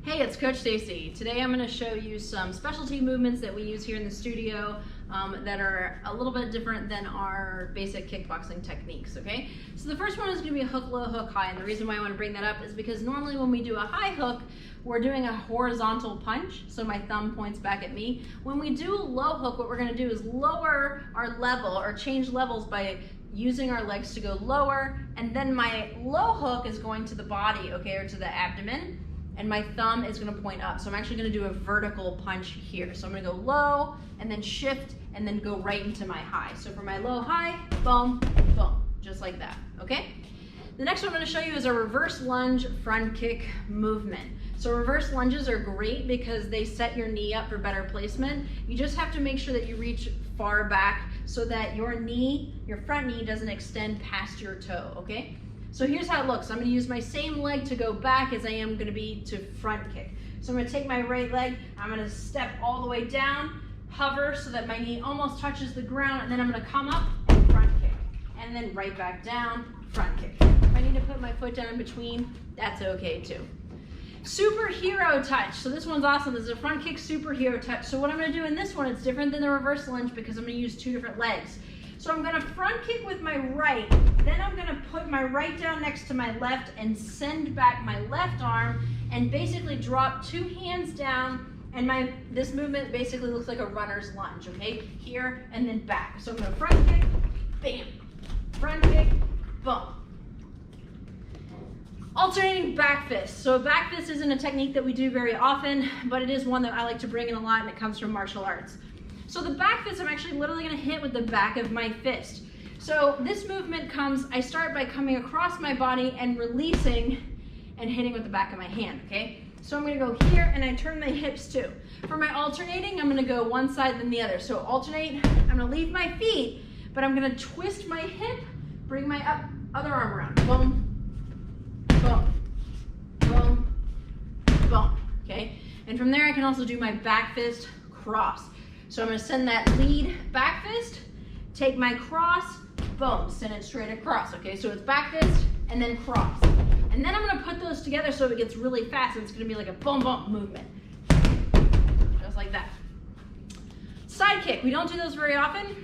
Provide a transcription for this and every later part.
Hey, it's Coach Stacy. Today I'm going to show you some specialty movements that we use here in the studio that are a little bit different than our basic kickboxing techniques, okay? So the first one is going to be a hook low, hook high, and the reason why I want to bring that up is because normally when we do a high hook, we're doing a horizontal punch, so my thumb points back at me. When we do a low hook, what we're going to do is lower our level or change levels by using our legs to go lower, and then my low hook is going to the body, okay, or to the abdomen. And my thumb is going to point up. So I'm actually going to do a vertical punch here. So I'm going to go low and then shift and then go right into my high. So for my low high, boom, boom, just like that, okay? The next one I'm going to show you is a reverse lunge front kick movement. So reverse lunges are great because they set your knee up for better placement. You just have to make sure that you reach far back so that your knee, your front knee doesn't extend past your toe, okay? So here's how it looks. I'm going to use my same leg to go back as I am going to be to front kick. So I'm going to take my right leg, I'm going to step all the way down, hover so that my knee almost touches the ground, and then I'm going to come up and front kick. And then right back down, front kick. If I need to put my foot down in between, that's okay too. Superhero touch. So this one's awesome. This is a front kick superhero touch. So what I'm going to do in this one, it's different than the reverse lunge because I'm going to use two different legs. So I'm going to front kick with my right, then I'm going to put my right down next to my left and send back my left arm and basically drop two hands down, and this movement basically looks like a runner's lunge, okay? Here and then back. So I'm going to front kick, bam, front kick, boom. Alternating back fist. So a back fist isn't a technique that we do very often, but it is one that I like to bring in a lot, and it comes from martial arts. So the back fist, I'm actually literally going to hit with the back of my fist. So this movement comes, I start by coming across my body and releasing and hitting with the back of my hand, okay? So I'm going to go here and I turn my hips too. For my alternating, I'm going to go one side then the other. So alternate, I'm going to leave my feet, but I'm going to twist my hip, bring my other arm around. Boom, boom, boom, boom, okay? And from there I can also do my back fist cross. So I'm going to send that lead back fist, take my cross, boom, send it straight across, okay? So it's back fist and then cross. And then I'm going to put those together so it gets really fast, and it's going to be like a boom, boom movement. Just like that. Sidekick, we don't do those very often,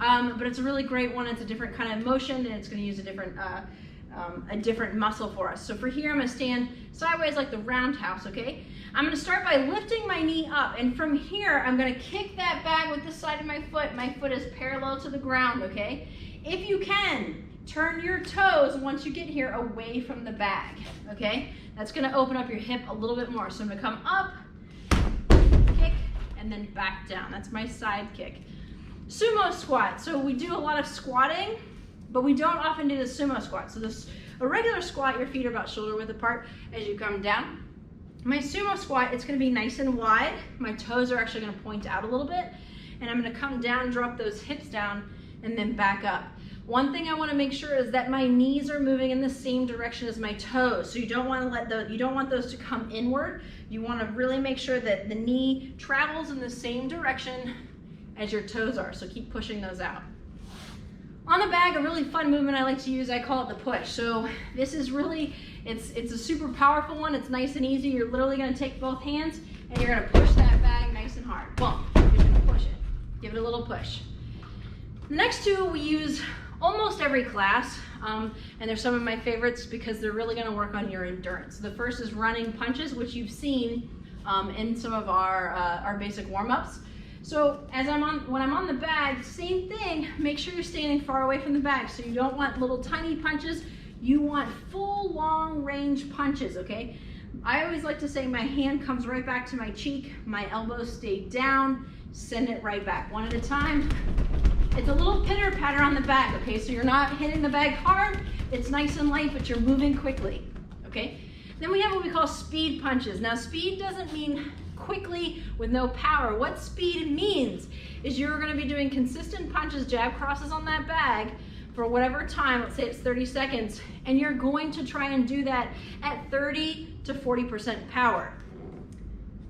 but it's a really great one. It's a different kind of motion, and it's going to use a different muscle for us. So for here, I'm going to stand sideways like the roundhouse, okay? I'm going to start by lifting my knee up, and from here, I'm going to kick that bag with the side of my foot. My foot is parallel to the ground, okay? If you can, turn your toes once you get here away from the bag, okay? That's going to open up your hip a little bit more. So I'm going to come up, kick, and then back down. That's my side kick. Sumo squat. So we do a lot of squatting, but we don't often do the sumo squat. So a regular squat, your feet are about shoulder width apart as you come down. My sumo squat, it's going to be nice and wide. My toes are actually going to point out a little bit, and I'm going to come down, drop those hips down, and then back up. One thing I want to make sure is that my knees are moving in the same direction as my toes. So you don't want those to come inward. You want to really make sure that the knee travels in the same direction as your toes are. So keep pushing those out. On the bag, a really fun movement I like to use, I call it the push. So this is really, it's a super powerful one. It's nice and easy. You're literally going to take both hands and you're going to push that bag nice and hard. Boom. You're going to push it. Give it a little push. The next two we use almost every class, and they're some of my favorites because they're really going to work on your endurance. The first is running punches, which you've seen in some of our basic warm-ups. So when I'm on the bag, same thing, make sure you're standing far away from the bag. So you don't want little tiny punches, you want full long range punches, okay? I always like to say my hand comes right back to my cheek, my elbows stay down, send it right back, one at a time. It's a little pitter patter on the bag, okay? So you're not hitting the bag hard, it's nice and light, but you're moving quickly, okay? Then we have what we call speed punches. Now speed doesn't mean quickly with no power. What speed means is you're going to be doing consistent punches, jab crosses on that bag for whatever time, let's say it's 30 seconds, and you're going to try and do that at 30 to 40% power.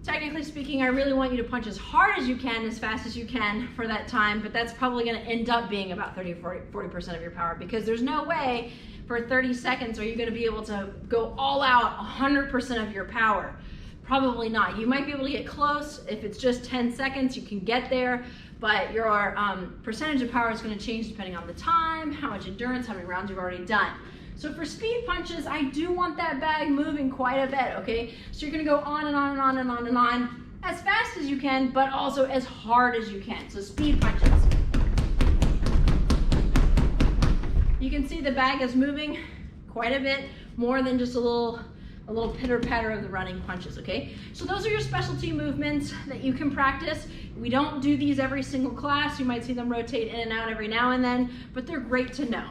Technically speaking, I really want you to punch as hard as you can, as fast as you can for that time, but that's probably going to end up being about 30 or 40% of your power, because there's no way for 30 seconds are you going to be able to go all out 100% of your power. Probably not. You might be able to get close. If it's just 10 seconds, you can get there, but your percentage of power is going to change depending on the time, how much endurance, how many rounds you've already done. So for speed punches, I do want that bag moving quite a bit, okay? So you're going to go on and on and on and on and on as fast as you can, but also as hard as you can. So speed punches. You can see the bag is moving quite a bit, more than just a little pitter patter of the running punches, okay? So those are your specialty movements that you can practice. We don't do these every single class. You might see them rotate in and out every now and then, but they're great to know.